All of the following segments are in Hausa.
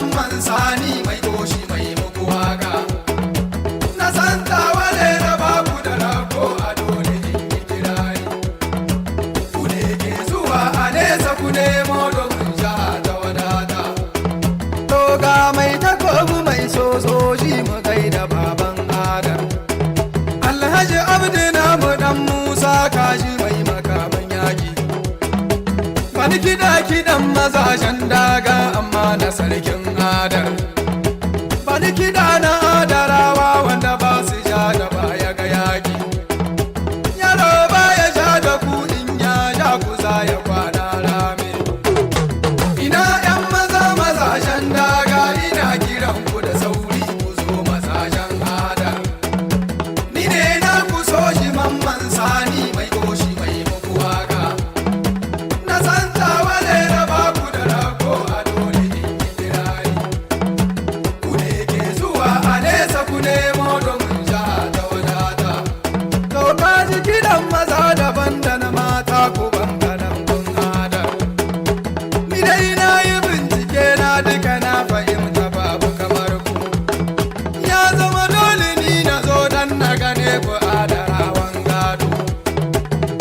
mamman sani mai goshi mai muku waka. Na santa wale da babu da rako a dole in yi kirari. Ku ne ke zuwa a nesa ku nemo domin sha ta wadata. To ga mai takobu mai sosoji mu gaida baban Adam. Alhaji Abdu namu dan Musa kaji mai makaman yaki. Wani kiɗa kiɗan mazajen daga amma na sarkin adar. Wani kiɗa na adarawa wanda ba su ja da baya ga yaƙi. Yaro baya ja da ku in ya ja ku za ya kwana rame. Ina ‘yan maza mazajen daga ina kiran ku da sauri ku zo mazajen adar. Ni ne na ku so shi mamman sani mai goshi mai muku waka. Na santa wale da babu da rako a dole in yi kirari. Ku ne ke zuwa a nesa ku nemo domin sha ta wadata. To ka ji kiɗan maza daban da na mata ku bangaren kun adar. Ni dai na yi bincike na duka na fahimta babu kamar ku. Ya zama dole ni na zo dan na gane ku adarawan gado.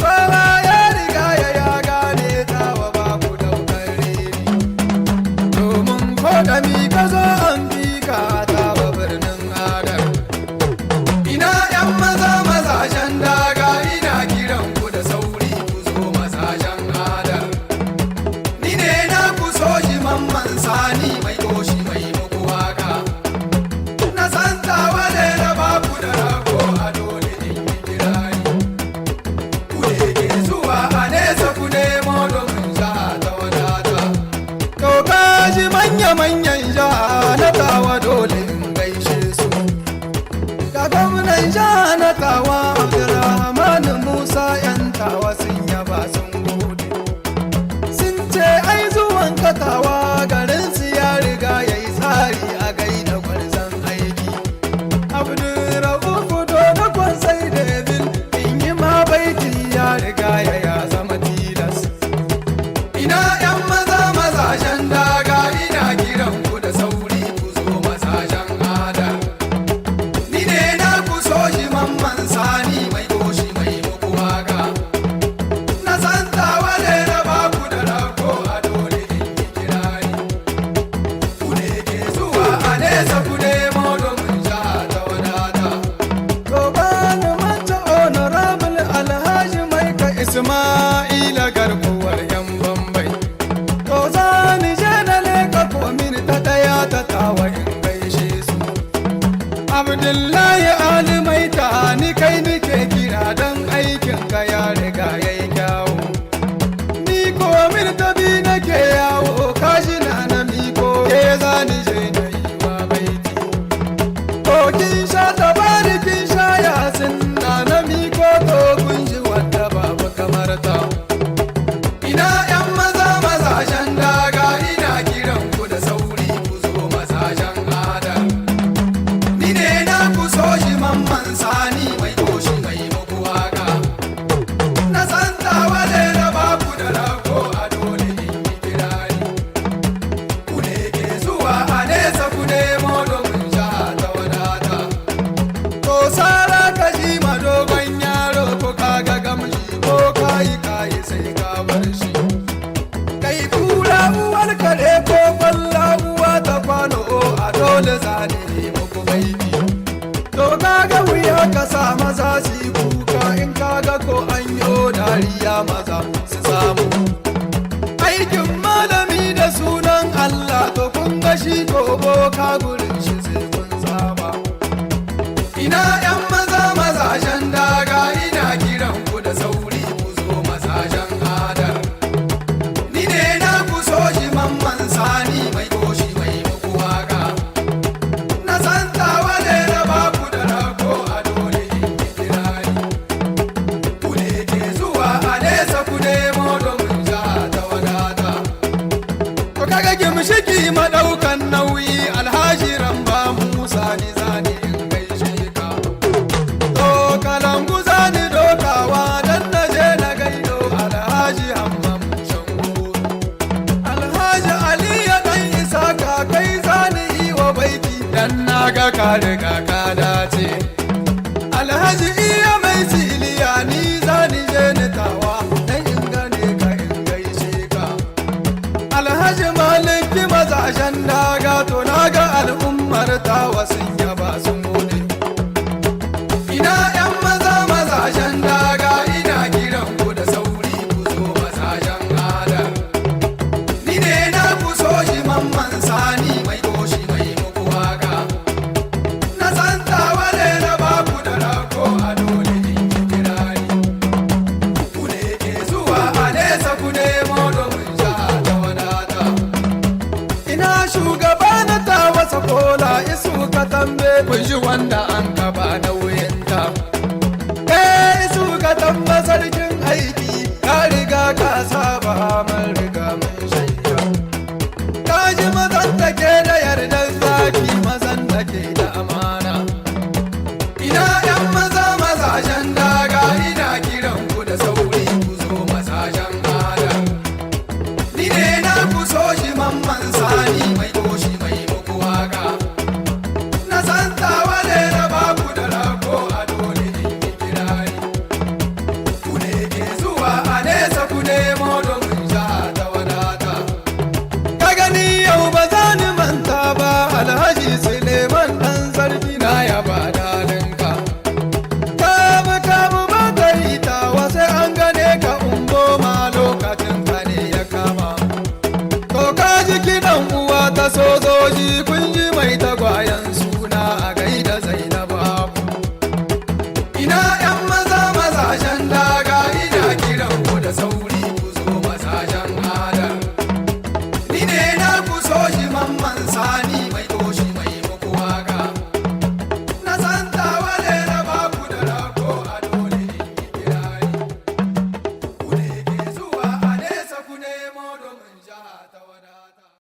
Kowa ya riga ya gane tawa babu daukar reni. Domin ko da mi ka zo an fi ka tawa birnin adar. Ina ‘yan maza mazajen daga ina kiran ku da sauri ku zo mazajen adar. Ni ne na ku so shi mamman sani mai goshi mai muku waka. Na santa wale da babu da rako a dole in yi kirari. Ku ne ke zuwa a nesa ku nemo domin sha ta wadata. To ka ji manya-manyan sha na tawa dole in gaishe su. Ga gwamnan sha na tawa Abdulrahman Musa ‘yan tawa sun yaba sun gode. Sun ce ai zuwan katawa garin su ya riga ya yi tsari a gaida gwarzon aiki. Abdulrahman da kwansai da bil in yi ma baiti ya riga ya zama tilas. Ina ‘yan maza mazajen daga ina kiran ku da sauri ku zo mazajen adar. Ni ne na ku so shi mamman sani mai goshi mai muku waka. Na santa wale da babu da rako a dole in yi kirari. Ku ne ke zuwa a nesa ku nemo domin sha ta wadata. To bani manta honorable Alhaji Maika Ismaila garkuwar ‘yan Bambai. To za ni je na leka komin ta ɗaya ta tawa in gaishe su. Abdullahi Ali Maita ni kai nike kira don aikin ka ya riga ya yi kyawu. Ni komin ta bi nake yawo kashi na miko ke za ni je na yi wa baiti. To kin sha tabari kin sha yasin na miko to kun ji wadda babu kamar ta. Ina ‘yan maza mazajen daga ina kiran ku da sauri ku zo mazajen adar. Ni ne na ku so shi mamman sani mai goshi mai muku waka. Na santa wale da babu da rako a dole in yi kirari. Ku ne ke zuwa a nesa ku nemo domin sha ta wadata. To sara ka ji ma dogon yaro ko kaga gamji ko kayi sai ka bar shi. Kai kura uwar kare ko kwalla uwa ta kwano a dole zane muku baiti. To kaga wuya ka sa maza su yi kuka in kaga ko an yo dariya maza su samu. Aikin malami da sunan Allah to kun ga shi ko boka gurin shi sai kun saba. Ina ‘yan maza mazajen daga ina kiran ku da sauri ku zo mazajen adar. Ni ne na ku so shi mamman sani mai goshi mai muku waka. Na santa wale da babu da rako a dole in yi kirari. Ku ne ke zuwa a nesa ku nemo domin sha ta wadata. To kaga gimshiki madaukan nauyi Alhaji Ramba Musa ni zane in gaishe ka. To kalangu zani dokawa dan na je na gaido Alhaji Hammam Shango. Alhaji Ali ya dan isa ka kai za ka riga ka dace. Alhaji iya mai siliya ni zani je ni tawa dan in gane ka in gaishe ka. Alhaji maliki mazajen daga to naga al'ummar tawa sun yaba sun gode. Ina yan maza mazajen daga ina kiran ku da sauri ku zo mazajen ada. Ni ne na ku so shi mamman sani mai toshi mai muku waka. Na san tawa ne na baku da rako a dole in yi kirari. Ku ne ke zuwa a nesa ku nemo domin sha ta wadata. Ina shugaba na tawa sakola isu ka tambe kun shi wanda an gaba nauyinta. Isu ka tamba sarkin aiki ka riga ka saba man riga mun shaida. Ka ji mazan da ke da yardar zaki mazan da ke da amana. Ina yan maza mazajen daga ina kiran ku da sauri ku zo mazajen ada. Ni ne na ku so shi mamman sani mai toshi mai muku waka. Na san tawa ne na baku da rako a dole in yi kirari. Ku ne ke zuwa a nesa ku nemo domin sha ta wadata. Ka gani yau ba za ni manta ba Alhaji Suleiman ɗan sarki na yaba dalinka. Kamu ba ta yi tawa sai an gane ka ungo ma lokacin ka ne ya kama. To ka ji kiɗan uwa ta sojoji kun ji mai tagwayen suna a gaida Zainabu. Ina yan maza mazajen daga ina kiran ku da sauri ku zo mazajen ada. Ni ne na